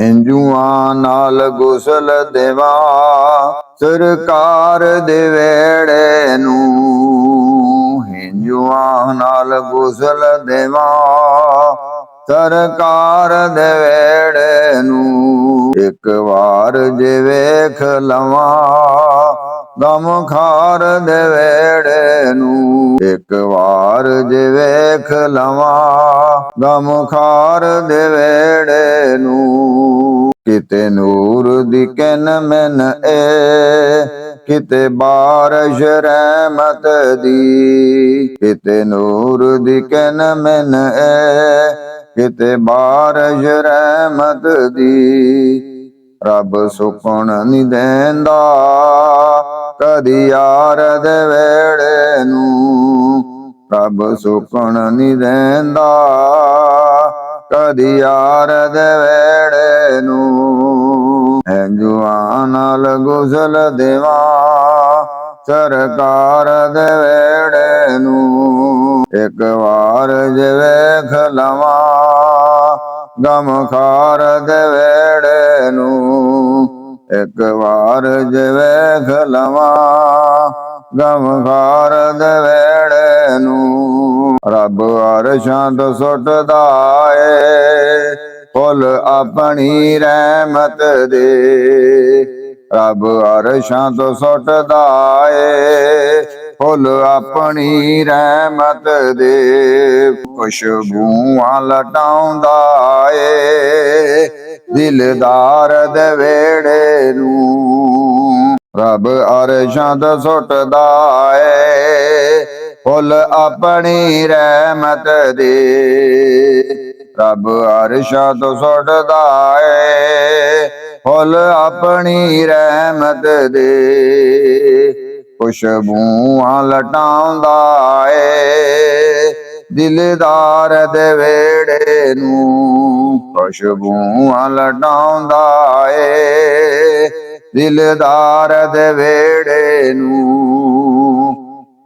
ਹਿੰਦੂਆਂ ਨਾਲ ਗੁਸਲ ਦੇਵਾਂ ਸਰਕਾਰ ਦੇ ਵੇੜੇ ਨੂੰ। ਹਿੰਦੂਆਂ ਨਾਲ ਗੁਸਲ ਦੇਵਾਂ ਸਰਕਾਰ ਦੇ ਵੇੜੇ ਨੂੰ। ਇੱਕ ਵਾਰ ਜੇ ਵੇਖ ਲਵਾਂ ਗਮਖਾਰ ਦੇ ਵੇੜੇ ਨੂੰ। ਇੱਕ ਵਾਰ ਜੇ ਵੇਖ ਲਵਾਂ ਗਮਖਾਰ ਦੇ ਵੇੜੇ ਨੂੰ। ਕਿਤੇ ਨੂਰ ਦੀ ਕਿਨ ਮਿਨ ਏ ਕਿਤੇ ਬਾਰਿਸ਼ ਰਹਿਮਤ ਦੀ। ਕਿਤੇ ਨੂਰ ਦੀ ਕਿਨ ਮਿਨ ਏ ਕਿਤੇ ਬਾਰਿਸ਼ ਰਹਿਮਤ ਦੀ। ਰੱਬ ਸੁਕਣ ਨੀ ਦੇਂਦਾ ਕਦੀ ਯਾਰ ਦੇ ਵੇੜੇ ਨੂੰ। ਰੱਬ ਸੁਕਣ ਨੀ ਦੇਂਦਾ ਕਦੀ ਯਾਰ ਦੇ ਵੇੜੇ ਨੂੰ। ਹਿੰਦੂਆਂ ਨਾਲ ਗੁਸਲ ਦੇਵਾਂ ਸਰਕਾਰ ਦੇ ਵੇੜੇ ਨੂੰ। ਇੱਕ ਵਾਰ ਜੇ ਵੇਖ ਲਵਾਂ ਗਮਖਾਰ ਦੇ ਵੇੜੇ ਨੂੰ। ਇੱਕ ਵਾਰ ਜੇ ਵੇਖ ਲਵਾਂ ਗਮਖਾਰ ਦੇ ਵੇੜੇ ਨੂੰ। ਰੱਬ ਅਰਸ਼ਾਂ ਤੋਂ ਸੁੱਟਦਾ ਏ ਫੁੱਲ ਆਪਣੀ ਰਹਿਮਤ ਦੇ। ਰੱਬ ਅਰਸ਼ਾਂ ਤੋਂ ਸੁੱਟਦਾ ਏ ਫੁੱਲ ਆਪਣੀ ਰਹਿਮਤ ਦੇ। ਖੁਸ਼ਬੂਆਂ ਲਟਾਉਂਦਾ ਏ ਦਿਲਦਾਰ ਦੇ ਵੇੜੇ ਨੂੰ। ਰੱਬ ਅਰਸ਼ਾਂ ਤੋਂ ਸੁੱਟਦਾ ਏ ਫੁੱਲ ਆਪਣੀ ਰਹਿਮਤ ਦੇ। ਰੱਬ ਅਰਸ਼ਾਂ ਤੋਂ ਸੁੱਟਦਾ ਏ ਫੁੱਲ ਆਪਣੀ ਰਹਿਮਤ ਦੇ। ਖੁਸ਼ਬੂਆਂ ਲਟਾਉਂਦਾ ਏ ਦਿਲਦਾਰ ਦੇ ਵੇੜੇ ਨੂੰ। ਖੁਸ਼ਬੂਆਂ ਲਟਾਉਂਦਾ ਏ ਦਿਲਦਾਰ ਦੇ ਵੇੜੇ ਨੂੰ।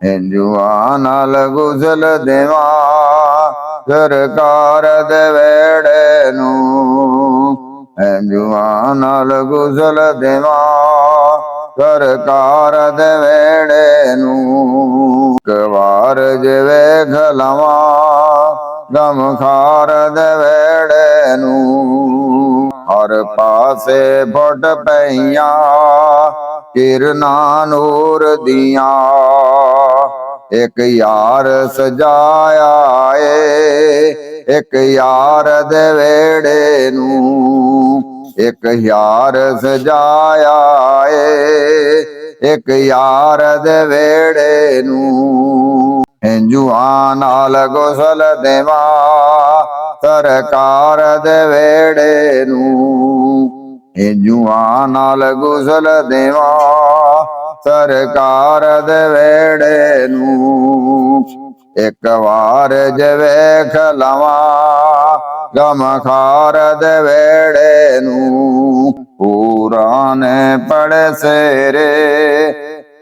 ਹਿੰਦੂਆਂ ਨਾਲ ਗੁਸਲ ਦੇਵਾਂ ਸਰਕਾਰ ਦੇ ਵੇੜੇ ਨੂੰ। ਹਿੰਦੂਆਂ ਨਾਲ ਗੁਸਲ ਦੇਵਾਂ ਸਰਕਾਰ ਦੇ ਵੇੜੇ ਨੂੰ। ਇੱਕ ਵਾਰ ਜੇ ਵੇਖ ਲਵਾਂ ਗਮਖਾਰ ਦੇ ਵੇੜੇ ਨੂੰ। ਹਰ ਪਾਸੇ ਫੁੱਟ ਪਈਆਂ ਕਿਰਨਾਂ ਨੂਰ ਦੀਆਂ। ਇੱਕ ਯਾਰ ਸਜਾਇਆ ਏ ਇੱਕ ਯਾਰ ਦੇ ਵੇੜੇ ਨੂੰ। ਇੱਕ ਯਾਰ ਸਜਾਇਆ ਏ ਇੱਕ ਯਾਰ ਦੇ ਵੇੜੇ ਨੂੰ। ਹਿੰਦੂਆਂ ਨਾਲ ਗੁਸਲ ਦੇਵਾਂ ਸਰਕਾਰ ਦੇ ਵੇੜੇ ਨੂੰ। ਹਿੰਦੂਆਂ ਨਾਲ ਗੁਸਲ ਦੇਵਾਂ ਸਰਕਾਰ ਦੇ ਵੇੜੇ ਨੂੰ। ਇੱਕ ਵਾਰ ਜੇ ਵੇਖ ਲਵਾਂ ਗਮਖਾਰ ਦੇ ਵੇੜੇ ਨੂੰ। ਪੁਰਾਣੇ ਪੜ੍ਹੇ ਸੇਰੇ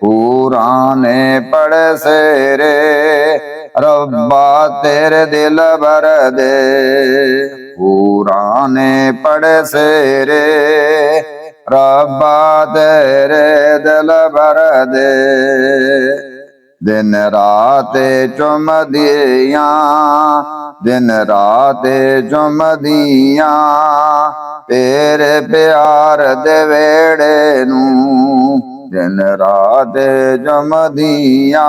ਪੁਰਾਣੇ ਪੜ੍ਹੇ ਸੇਰੇ ਰੱਬਾ ਤੇਰੇ ਦਿਲ ਭਰ ਦੇ। ਪੁਰਾਣੇ ਪੜ੍ਹੇ ਸੇਰੇ ਰੱਬਾ ਤੇਰੇ ਦਿਲ ਭਰ ਦੇ। ਦਿਨ ਰਾਤ ਚੁੰਮਦੀਆਂ ਦਿਨ ਰਾਤ ਚੁੰਮਦੀਆਂ ਤੇਰੇ ਪਿਆਰ ਦੇ ਵੇੜੇ ਨੂੰ। ਦਿਨ ਰਾਤ ਚੁੰਮਦੀਆਂ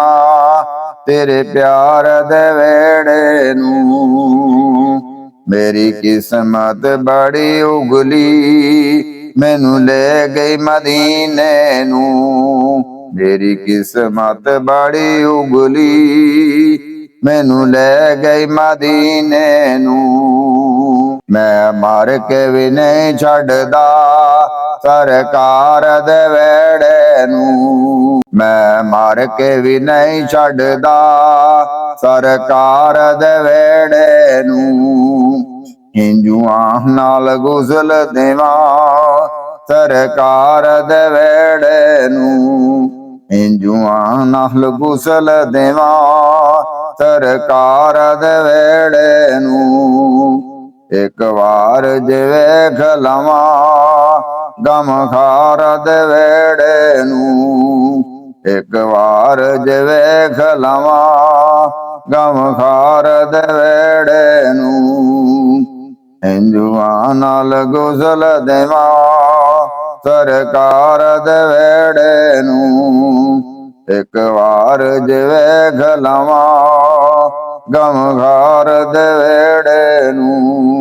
ਤੇਰੇ ਪਿਆਰ ਦੇ ਵੇੜੇ ਨੂੰ। ਮੇਰੀ ਕਿਸਮਤ ਬੜੀ ਉਗਲੀ ਮੈਨੂੰ ਲੈ ਗਈ ਮਦੀਨੇ ਨੂੰ। ਮੇਰੀ ਕਿਸਮਤ ਬੜੀ ਉਗਲੀ ਮੈਨੂੰ ਲੈ ਗਈ ਮਦੀਨੇ ਨੂੰ। ਮੈਂ ਮਰ ਕੇ ਵੀ ਨਹੀਂ ਛੱਡਦਾ ਸਰਕਾਰ ਦੇ ਵੇੜੇ ਨੂੰ। ਮੈਂ ਮਰ ਕੇ ਵੀ ਨਹੀਂ ਛੱਡਦਾ ਸਰਕਾਰ ਦੇ ਵੇੜੇ ਨੂੰ। ਹਿੰਦੂਆਂ ਨਾਲ ਗੁਸਲ ਦੇਵਾਂ ਸਰਕਾਰ ਦੇ ਵੇੜੇ ਨੂੰ। ਹਿੰਦੂਆਂ ਨਾਲ ਗੁਸਲ ਦੇਵਾਂ ਸਰਕਾਰ ਦੇ ਵੇੜੇ ਨੂੰ। ਇੱਕ ਵਾਰ ਜਿਵੇਂ ਖਲਵਾਂ ਗਮਖਾਰ ਦੇ ਵੇੜੇ ਨੂੰ। ਇੱਕ ਵਾਰ ਜਿਵੇਂ ਖਲਵਾਂ ਗਮਖਾਰ ਦੇ ਵੇੜੇ ਨੂੰ। ਹਿੰਦੂਆਂ ਨਾਲ ਗੁਜ਼ਲ ਦੇਵਾਂ ਸਰਕਾਰ ਦੇ ਵੇੜੇ ਨੂੰ। ਇੱਕ ਵਾਰ ਜਿਵੇਂ ਖਲਵਾਂ ਗਮਖਾਰ ਦੇ ਵੇੜੇ ਨੂੰ।